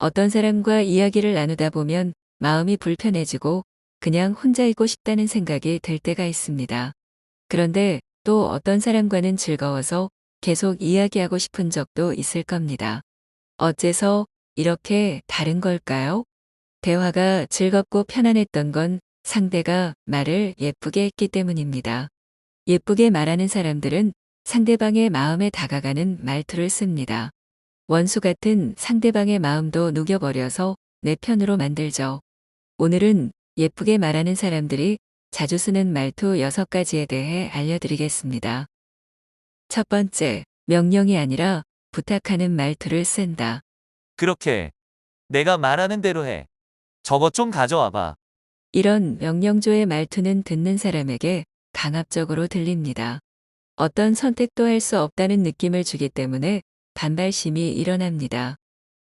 어떤 사람과 이야기를 나누다 보면 마음이 불편해지고 그냥 혼자 있고 싶다는 생각이 들 때가 있습니다. 그런데 또 어떤 사람과는 즐거워서 계속 이야기하고 싶은 적도 있을 겁니다. 어째서 이렇게 다른 걸까요? 대화가 즐겁고 편안했던 건 상대가 말을 예쁘게 했기 때문입니다. 예쁘게 말하는 사람들은 상대방의 마음에 다가가는 말투를 씁니다. 원수 같은 상대방의 마음도 녹여버려서 내 편으로 만들죠. 오늘은 예쁘게 말하는 사람들이 자주 쓰는 말투 6가지에 대해 알려드리겠습니다. 첫 번째, 명령이 아니라 부탁하는 말투를 쓴다. 그렇게 해. 내가 말하는 대로 해. 저것 좀 가져와 봐. 이런 명령조의 말투는 듣는 사람에게 강압적으로 들립니다. 어떤 선택도 할 수 없다는 느낌을 주기 때문에 반발심이 일어납니다.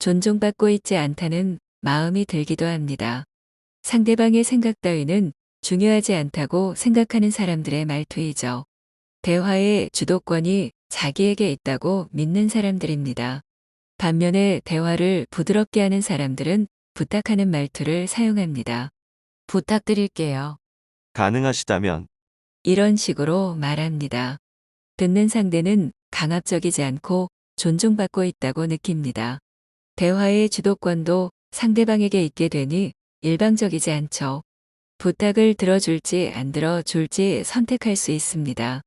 존중받고 있지 않다는 마음이 들기도 합니다. 상대방의 생각 따위는 중요하지 않다고 생각하는 사람들의 말투이죠. 대화의 주도권이 자기에게 있다고 믿는 사람들입니다. 반면에 대화를 부드럽게 하는 사람들은 부탁하는 말투를 사용합니다. 부탁드릴게요. 가능하시다면 이런 식으로 말합니다. 듣는 상대는 강압적이지 않고 존중받고 있다고 느낍니다. 대화의 주도권도 상대방에게 있게 되니 일방적이지 않죠. 부탁을 들어줄지 안 들어줄지 선택할 수 있습니다.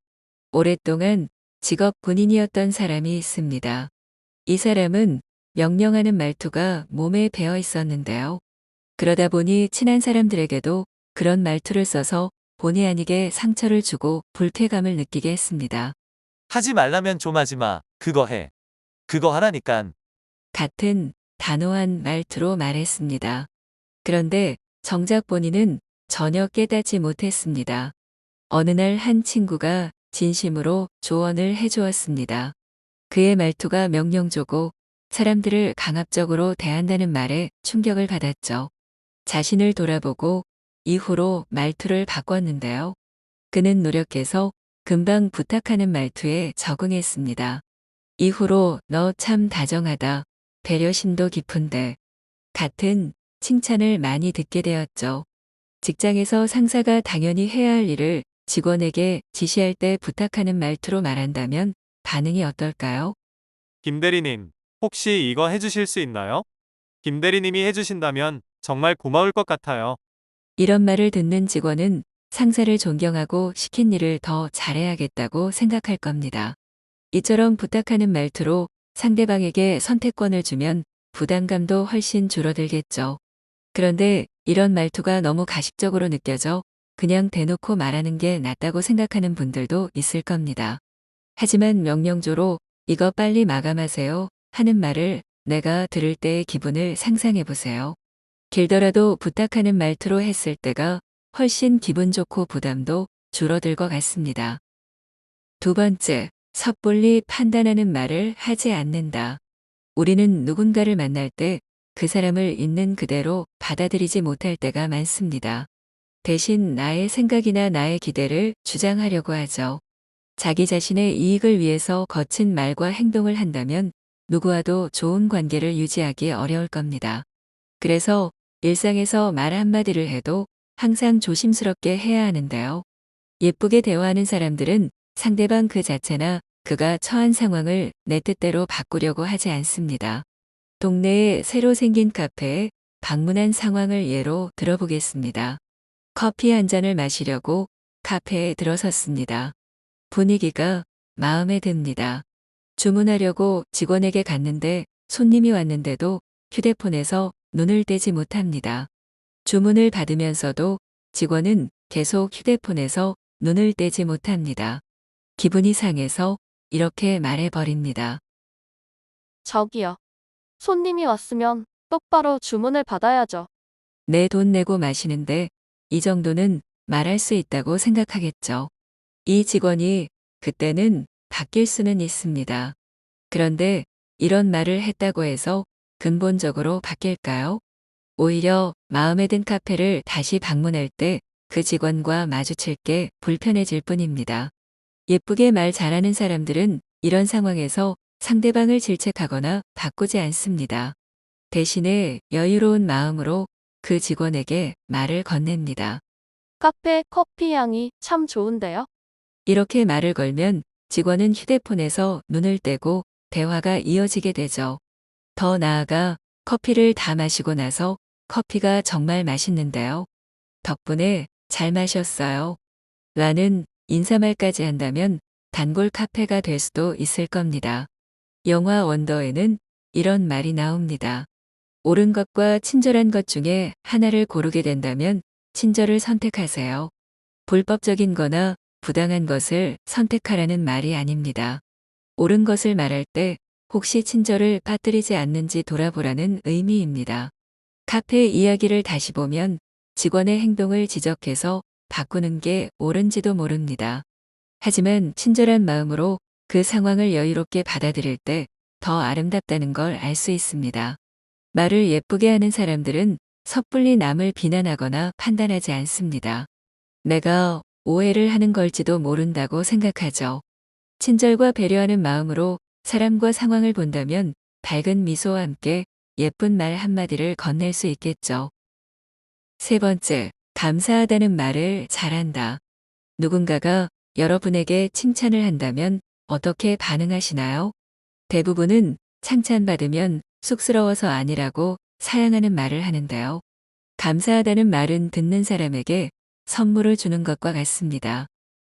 오랫동안 직업 군인이었던 사람이 있습니다. 이 사람은 명령하는 말투가 몸에 배어 있었는데요. 그러다 보니 친한 사람들에게도 그런 말투를 써서 본의 아니게 상처를 주고 불쾌감을 느끼게 했습니다. 하지 말라면 좀 하지 마. 그거 해. 그거 하라니깐. 같은 단호한 말투로 말했습니다. 그런데 정작 본인은 전혀 깨닫지 못했습니다. 어느 날 한 친구가 진심으로 조언을 해주었습니다. 그의 말투가 명령조고 사람들을 강압적으로 대한다는 말에 충격을 받았죠. 자신을 돌아보고 이후로 말투를 바꿨는데요. 그는 노력해서 금방 부탁하는 말투에 적응했습니다. 이후로 너 참 다정하다, 배려심도 깊은데 같은 칭찬을 많이 듣게 되었죠. 직장에서 상사가 당연히 해야 할 일을 직원에게 지시할 때 부탁하는 말투로 말한다면 반응이 어떨까요? 김 대리님, 혹시 이거 해주실 수 있나요? 김 대리님이 해주신다면 정말 고마울 것 같아요. 이런 말을 듣는 직원은 상사를 존경하고 시킨 일을 더 잘해야겠다고 생각할 겁니다. 이처럼 부탁하는 말투로 상대방에게 선택권을 주면 부담감도 훨씬 줄어들겠죠. 그런데 이런 말투가 너무 가식적으로 느껴져 그냥 대놓고 말하는 게 낫다고 생각하는 분들도 있을 겁니다. 하지만 명령조로 이거 빨리 마감하세요 하는 말을 내가 들을 때의 기분을 상상해 보세요. 길더라도 부탁하는 말투로 했을 때가 훨씬 기분 좋고 부담도 줄어들 것 같습니다. 두 번째, 섣불리 판단하는 말을 하지 않는다. 우리는 누군가를 만날 때 그 사람을 있는 그대로 받아들이지 못할 때가 많습니다. 대신 나의 생각이나 나의 기대를 주장하려고 하죠. 자기 자신의 이익을 위해서 거친 말과 행동을 한다면 누구와도 좋은 관계를 유지하기 어려울 겁니다. 그래서 일상에서 말 한마디를 해도 항상 조심스럽게 해야 하는데요. 예쁘게 대화하는 사람들은 상대방 그 자체나 그가 처한 상황을 내 뜻대로 바꾸려고 하지 않습니다. 동네에 새로 생긴 카페에 방문한 상황을 예로 들어보겠습니다. 커피 한 잔을 마시려고 카페에 들어섰습니다. 분위기가 마음에 듭니다. 주문하려고 직원에게 갔는데 손님이 왔는데도 휴대폰에서 눈을 떼지 못합니다. 주문을 받으면서도 직원은 계속 휴대폰에서 눈을 떼지 못합니다. 기분이 상해서 이렇게 말해버립니다. 저기요. 손님이 왔으면 똑바로 주문을 받아야죠. 내 돈 내고 마시는데 이 정도는 말할 수 있다고 생각하겠죠. 이 직원이 그때는 바뀔 수는 있습니다. 그런데 이런 말을 했다고 해서 근본적으로 바뀔까요? 오히려 마음에 든 카페를 다시 방문할 때 그 직원과 마주칠 게 불편해질 뿐입니다. 예쁘게 말 잘하는 사람들은 이런 상황에서 상대방을 질책하거나 바꾸지 않습니다. 대신에 여유로운 마음으로 그 직원에게 말을 건넵니다. 카페 커피 향이 참 좋은데요? 이렇게 말을 걸면 직원은 휴대폰에서 눈을 떼고 대화가 이어지게 되죠. 더 나아가 커피를 다 마시고 나서 커피가 정말 맛있는데요. 덕분에 잘 마셨어요. 라는 인사말까지 한다면 단골 카페가 될 수도 있을 겁니다. 영화 원더에는 이런 말이 나옵니다. 옳은 것과 친절한 것 중에 하나를 고르게 된다면 친절을 선택하세요. 불법적인 거나 부당한 것을 선택하라는 말이 아닙니다. 옳은 것을 말할 때 혹시 친절을 빠뜨리지 않는지 돌아보라는 의미입니다. 카페 이야기를 다시 보면 직원의 행동을 지적해서 바꾸는 게 옳은지도 모릅니다. 하지만 친절한 마음으로 그 상황을 여유롭게 받아들일 때 더 아름답다는 걸 알 수 있습니다. 말을 예쁘게 하는 사람들은 섣불리 남을 비난하거나 판단하지 않습니다. 내가 오해를 하는 걸지도 모른다고 생각하죠. 친절과 배려하는 마음으로 사람과 상황을 본다면 밝은 미소와 함께 예쁜 말 한마디를 건넬 수 있겠죠. 세 번째, 감사하다는 말을 잘한다. 누군가가 여러분에게 칭찬을 한다면 어떻게 반응하시나요? 대부분은 칭찬받으면 쑥스러워서 아니라고 사양하는 말을 하는데요. 감사하다는 말은 듣는 사람에게 선물을 주는 것과 같습니다.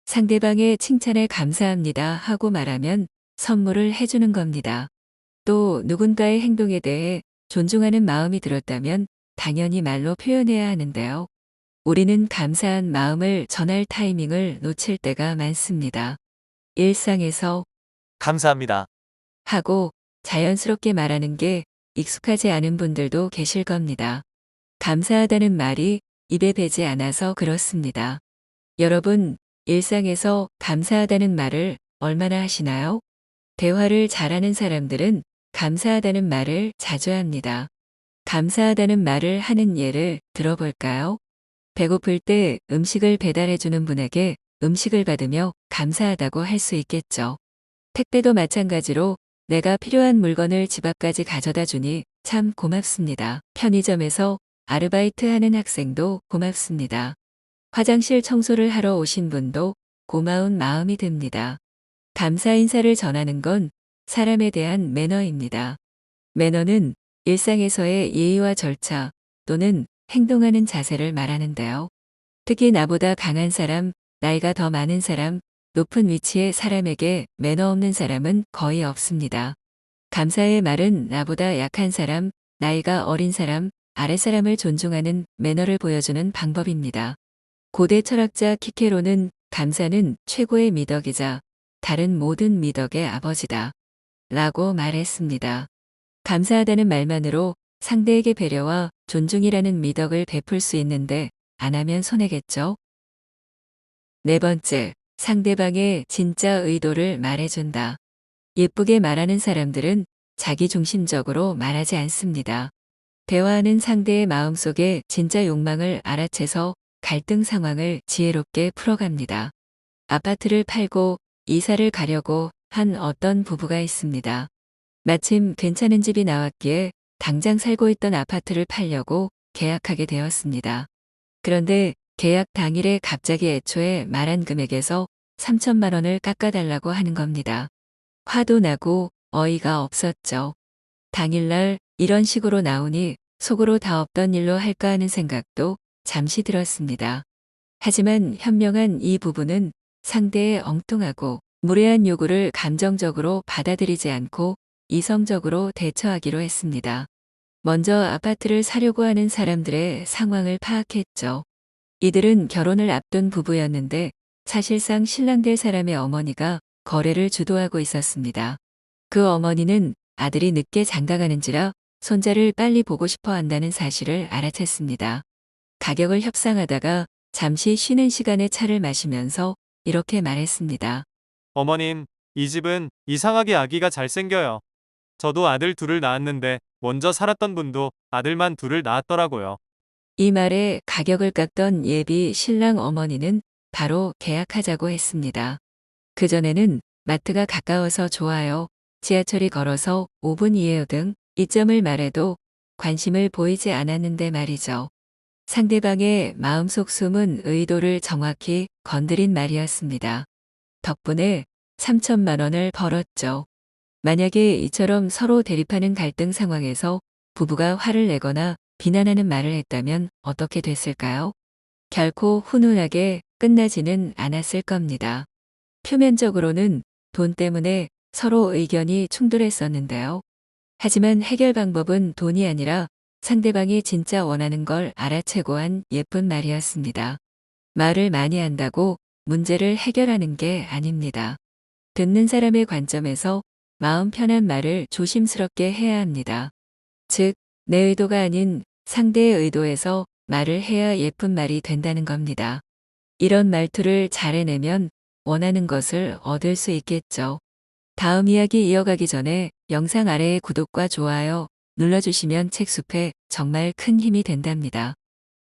상대방의 칭찬에 감사합니다 하고 말하면 선물을 해주는 겁니다. 또 누군가의 행동에 대해 존중하는 마음이 들었다면 당연히 말로 표현해야 하는데요. 우리는 감사한 마음을 전할 타이밍을 놓칠 때가 많습니다. 일상에서 감사합니다. 하고 자연스럽게 말하는 게 익숙하지 않은 분들도 계실 겁니다. 감사하다는 말이 입에 배지 않아서 그렇습니다. 여러분, 일상에서 감사하다는 말을 얼마나 하시나요? 대화를 잘하는 사람들은 감사하다는 말을 자주 합니다. 감사하다는 말을 하는 예를 들어볼까요? 배고플 때 음식을 배달해주는 분에게 음식을 받으며 감사하다고 할 수 있겠죠. 택배도 마찬가지로 내가 필요한 물건을 집 앞까지 가져다 주니 참 고맙습니다. 편의점에서 아르바이트 하는 학생도 고맙습니다. 화장실 청소를 하러 오신 분도 고마운 마음이 듭니다. 감사 인사를 전하는 건 사람에 대한 매너입니다. 매너는 일상에서의 예의와 절차 또는 행동하는 자세를 말하는데요. 특히 나보다 강한 사람, 나이가 더 많은 사람, 높은 위치의 사람에게 매너 없는 사람은 거의 없습니다. 감사의 말은 나보다 약한 사람, 나이가 어린 사람, 아랫사람을 존중하는 매너를 보여주는 방법입니다. 고대 철학자 키케로는 감사는 최고의 미덕이자 다른 모든 미덕의 아버지다. 라고 말했습니다. 감사하다는 말만으로 상대에게 배려와 존중이라는 미덕을 베풀 수 있는데 안 하면 손해겠죠? 네 번째, 상대방의 진짜 의도를 말해준다. 예쁘게 말하는 사람들은 자기중심적으로 말하지 않습니다. 대화하는 상대의 마음속에 진짜 욕망을 알아채서 갈등 상황을 지혜롭게 풀어갑니다. 아파트를 팔고 이사를 가려고 한 어떤 부부가 있습니다. 마침 괜찮은 집이 나왔기에 당장 살고 있던 아파트를 팔려고 계약하게 되었습니다. 그런데 계약 당일에 갑자기 애초에 말한 금액에서 3천만 원을 깎아달라고 하는 겁니다. 화도 나고 어이가 없었죠. 당일날 이런 식으로 나오니 속으로 다 없던 일로 할까 하는 생각도 잠시 들었습니다. 하지만 현명한 이 부부는 상대의 엉뚱하고 무례한 요구를 감정적으로 받아들이지 않고 이성적으로 대처하기로 했습니다. 먼저 아파트를 사려고 하는 사람들의 상황을 파악했죠. 이들은 결혼을 앞둔 부부였는데 사실상 신랑 될 사람의 어머니가 거래를 주도하고 있었습니다. 그 어머니는 아들이 늦게 장가가는지라 손자를 빨리 보고 싶어 한다는 사실을 알아챘습니다. 가격을 협상하다가 잠시 쉬는 시간에 차를 마시면서 이렇게 말했습니다. 어머님, 이 집은 이상하게 아기가 잘생겨요. 저도 아들 둘을 낳았는데 먼저 살았던 분도 아들만 둘을 낳았더라고요. 이 말에 가격을 깎던 예비 신랑 어머니는 바로 계약하자고 했습니다. 그전에는 마트가 가까워서 좋아요. 지하철이 걸어서 5분 이에요 등 이점을 말해도 관심을 보이지 않았는데 말이죠. 상대방의 마음속 숨은 의도를 정확히 건드린 말이었습니다. 덕분에 3천만 원을 벌었죠. 만약에 이처럼 서로 대립하는 갈등 상황에서 부부가 화를 내거나 비난하는 말을 했다면 어떻게 됐을까요? 결코 훈훈하게 끝나지는 않았을 겁니다. 표면적으로는 돈 때문에 서로 의견이 충돌했었는데요. 하지만 해결 방법은 돈이 아니라 상대방이 진짜 원하는 걸 알아채고 한 예쁜 말이었습니다. 말을 많이 한다고 문제를 해결하는 게 아닙니다. 듣는 사람의 관점에서 마음 편한 말을 조심스럽게 해야 합니다. 즉, 내 의도가 아닌 상대의 의도에서 말을 해야 예쁜 말이 된다는 겁니다. 이런 말투를 잘 해내면 원하는 것을 얻을 수 있겠죠. 다음 이야기 이어가기 전에 영상 아래에 구독과 좋아요 눌러주시면 책숲에 정말 큰 힘이 된답니다.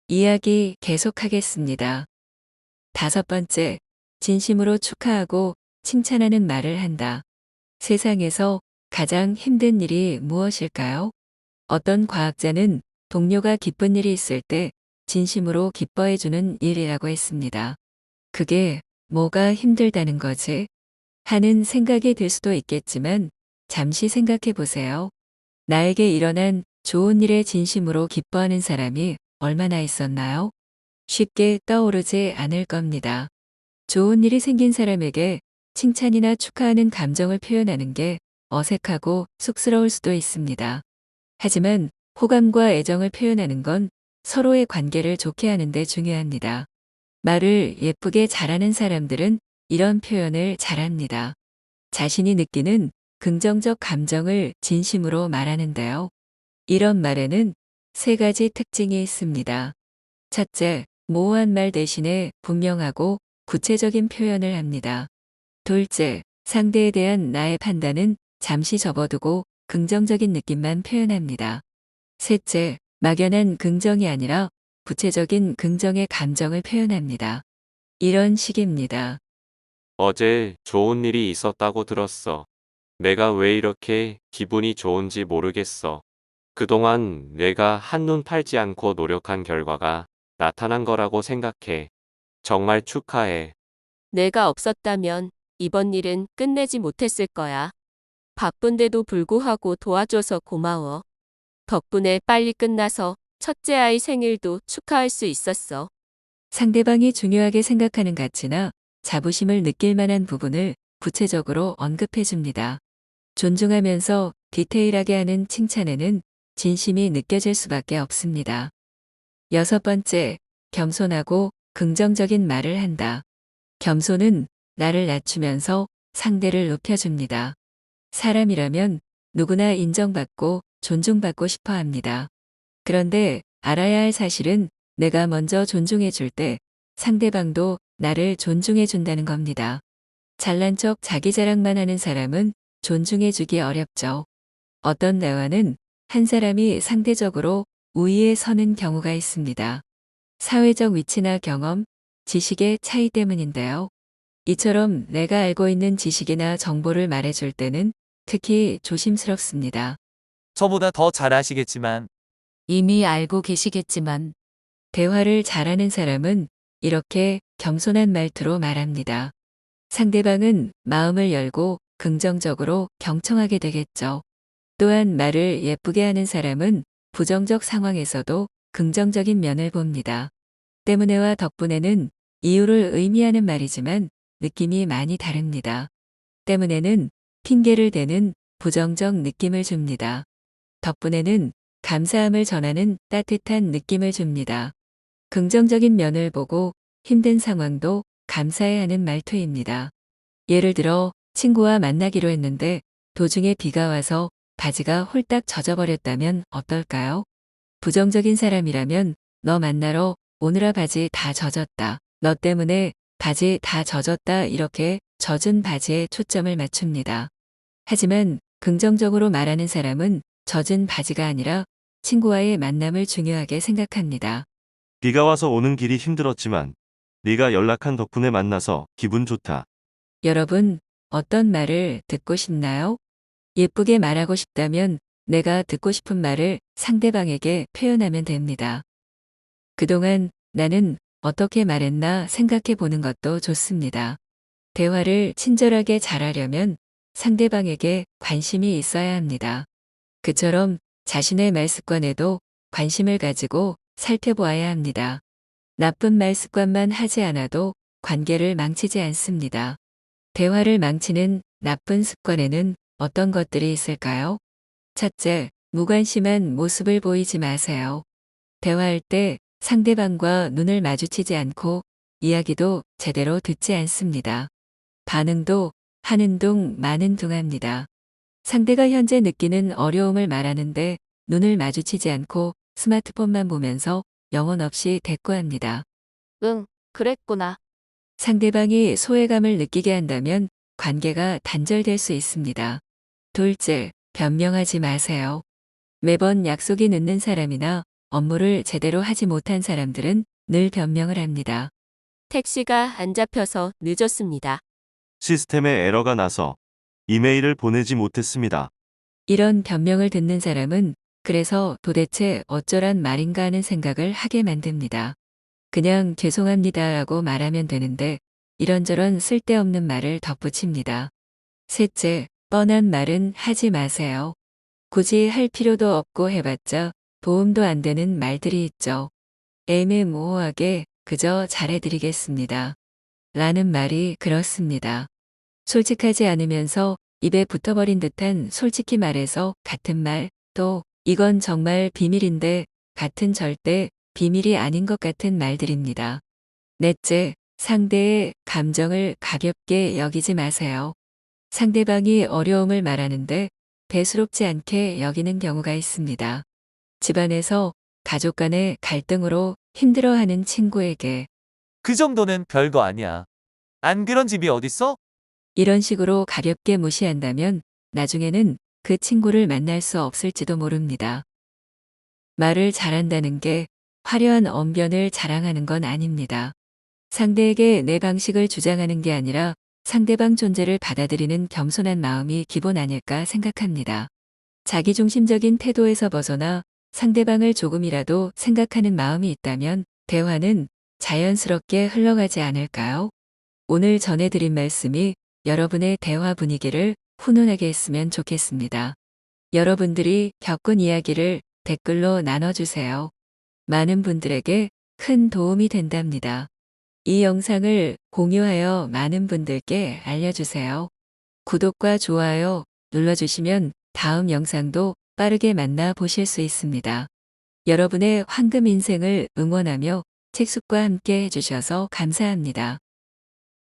이야기 계속하겠습니다. 5번째, 진심으로 축하하고 칭찬하는 말을 한다. 세상에서 가장 힘든 일이 무엇일까요? 어떤 과학자는 동료가 기쁜 일이 있을 때 진심으로 기뻐해주는 일이라고 했습니다. 그게 뭐가 힘들다는 거지? 하는 생각이 들 수도 있겠지만 잠시 생각해 보세요. 나에게 일어난 좋은 일에 진심으로 기뻐하는 사람이 얼마나 있었나요? 쉽게 떠오르지 않을 겁니다. 좋은 일이 생긴 사람에게 칭찬이나 축하하는 감정을 표현하는 게 어색하고 쑥스러울 수도 있습니다. 하지만 호감과 애정을 표현하는 건 서로의 관계를 좋게 하는 데 중요합니다. 말을 예쁘게 잘하는 사람들은 이런 표현을 잘합니다. 자신이 느끼는 긍정적 감정을 진심으로 말하는데요. 이런 말에는 3가지 특징이 있습니다. 첫째, 모호한 말 대신에 분명하고 구체적인 표현을 합니다. 둘째, 상대에 대한 나의 판단은 잠시 접어두고 긍정적인 느낌만 표현합니다. 셋째, 막연한 긍정이 아니라 구체적인 긍정의 감정을 표현합니다. 이런 식입니다. 어제 좋은 일이 있었다고 들었어. 내가 왜 이렇게 기분이 좋은지 모르겠어. 그동안 내가 한눈 팔지 않고 노력한 결과가 나타난 거라고 생각해. 정말 축하해. 내가 없었다면 이번 일은 끝내지 못했을 거야. 바쁜데도 불구하고 도와줘서 고마워. 덕분에 빨리 끝나서 첫째 아이 생일도 축하할 수 있었어. 상대방이 중요하게 생각하는 가치나 자부심을 느낄 만한 부분을 구체적으로 언급해 줍니다. 존중하면서 디테일하게 하는 칭찬에는 진심이 느껴질 수밖에 없습니다. 6번째, 겸손하고 긍정적인 말을 한다. 겸손은 나를 낮추면서 상대를 높여줍니다. 사람이라면 누구나 인정받고 존중받고 싶어 합니다. 그런데 알아야 할 사실은 내가 먼저 존중해 줄 때 상대방도 나를 존중해 준다는 겁니다. 잘난 척 자기 자랑만 하는 사람은 존중해 주기 어렵죠. 어떤 대화는 한 사람이 상대적으로 우위에 서는 경우가 있습니다. 사회적 위치나 경험, 지식의 차이 때문인데요. 이처럼 내가 알고 있는 지식이나 정보를 말해줄 때는 특히 조심스럽습니다. 저보다 더 잘 아시겠지만 이미 알고 계시겠지만 대화를 잘하는 사람은 이렇게 겸손한 말투로 말합니다. 상대방은 마음을 열고 긍정적으로 경청하게 되겠죠. 또한 말을 예쁘게 하는 사람은 부정적 상황에서도 긍정적인 면을 봅니다. 때문에와 덕분에는 이유를 의미하는 말이지만 느낌이 많이 다릅니다. 때문에는 핑계를 대는 부정적 느낌을 줍니다. 덕분에는 감사함을 전하는 따뜻한 느낌을 줍니다. 긍정적인 면을 보고 힘든 상황도 감사해야 하는 말투입니다. 예를 들어 친구와 만나기로 했는데 도중에 비가 와서 바지가 홀딱 젖어버렸다면 어떨까요? 부정적인 사람이라면 너 만나러 오느라 바지 다 젖었다. 너 때문에 바지 다 젖었다 이렇게 젖은 바지에 초점을 맞춥니다. 하지만 긍정적으로 말하는 사람은 젖은 바지가 아니라 친구와의 만남을 중요하게 생각합니다. 비가 와서 오는 길이 힘들었지만 네가 연락한 덕분에 만나서 기분 좋다. 여러분, 어떤 말을 듣고 싶나요? 예쁘게 말하고 싶다면 내가 듣고 싶은 말을 상대방에게 표현하면 됩니다. 그동안 나는 어떻게 말했나 생각해 보는 것도 좋습니다. 대화를 친절하게 잘하려면 상대방에게 관심이 있어야 합니다. 그처럼 자신의 말 습관에도 관심을 가지고 살펴보아야 합니다. 나쁜 말 습관만 하지 않아도 관계를 망치지 않습니다. 대화를 망치는 나쁜 습관에는 어떤 것들이 있을까요? 첫째, 무관심한 모습을 보이지 마세요. 대화할 때 상대방과 눈을 마주치지 않고 이야기도 제대로 듣지 않습니다. 반응도 하는 둥 마는 둥 합니다. 상대가 현재 느끼는 어려움을 말하는데 눈을 마주치지 않고 스마트폰만 보면서 영혼 없이 대꾸합니다. 응, 그랬구나. 상대방이 소외감을 느끼게 한다면 관계가 단절될 수 있습니다. 둘째, 변명하지 마세요. 매번 약속이 늦는 사람이나 업무를 제대로 하지 못한 사람들은 늘 변명을 합니다. 택시가 안 잡혀서 늦었습니다. 시스템에 에러가 나서 이메일을 보내지 못했습니다. 이런 변명을 듣는 사람은 그래서 도대체 어쩌란 말인가 하는 생각을 하게 만듭니다. 그냥 죄송합니다 라고 말하면 되는데 이런저런 쓸데없는 말을 덧붙입니다. 셋째, 뻔한 말은 하지 마세요. 굳이 할 필요도 없고 해봤자 도움도 안 되는 말들이 있죠. 애매모호하게 그저 잘해드리겠습니다. 라는 말이 그렇습니다. 솔직하지 않으면서 입에 붙어버린 듯한 솔직히 말해서 같은 말, 또 이건 정말 비밀인데 같은 절대 비밀이 아닌 것 같은 말들입니다. 넷째, 상대의 감정을 가볍게 여기지 마세요. 상대방이 어려움을 말하는데 대수롭지 않게 여기는 경우가 있습니다. 집안에서 가족 간의 갈등으로 힘들어하는 친구에게 그 정도는 별거 아니야. 안 그런 집이 어딨어? 이런 식으로 가볍게 무시한다면 나중에는 그 친구를 만날 수 없을지도 모릅니다. 말을 잘한다는 게 화려한 언변을 자랑하는 건 아닙니다. 상대에게 내 방식을 주장하는 게 아니라 상대방 존재를 받아들이는 겸손한 마음이 기본 아닐까 생각합니다. 자기중심적인 태도에서 벗어나 상대방을 조금이라도 생각하는 마음이 있다면 대화는 자연스럽게 흘러가지 않을까요? 오늘 전해드린 말씀이 여러분의 대화 분위기를 훈훈하게 했으면 좋겠습니다. 여러분들이 겪은 이야기를 댓글로 나눠주세요. 많은 분들에게 큰 도움이 된답니다. 이 영상을 공유하여 많은 분들께 알려주세요. 구독과 좋아요 눌러주시면 다음 영상도 빠르게 만나보실 수 있습니다. 여러분의 황금 인생을 응원하며 책숙과 함께 해주셔서 감사합니다.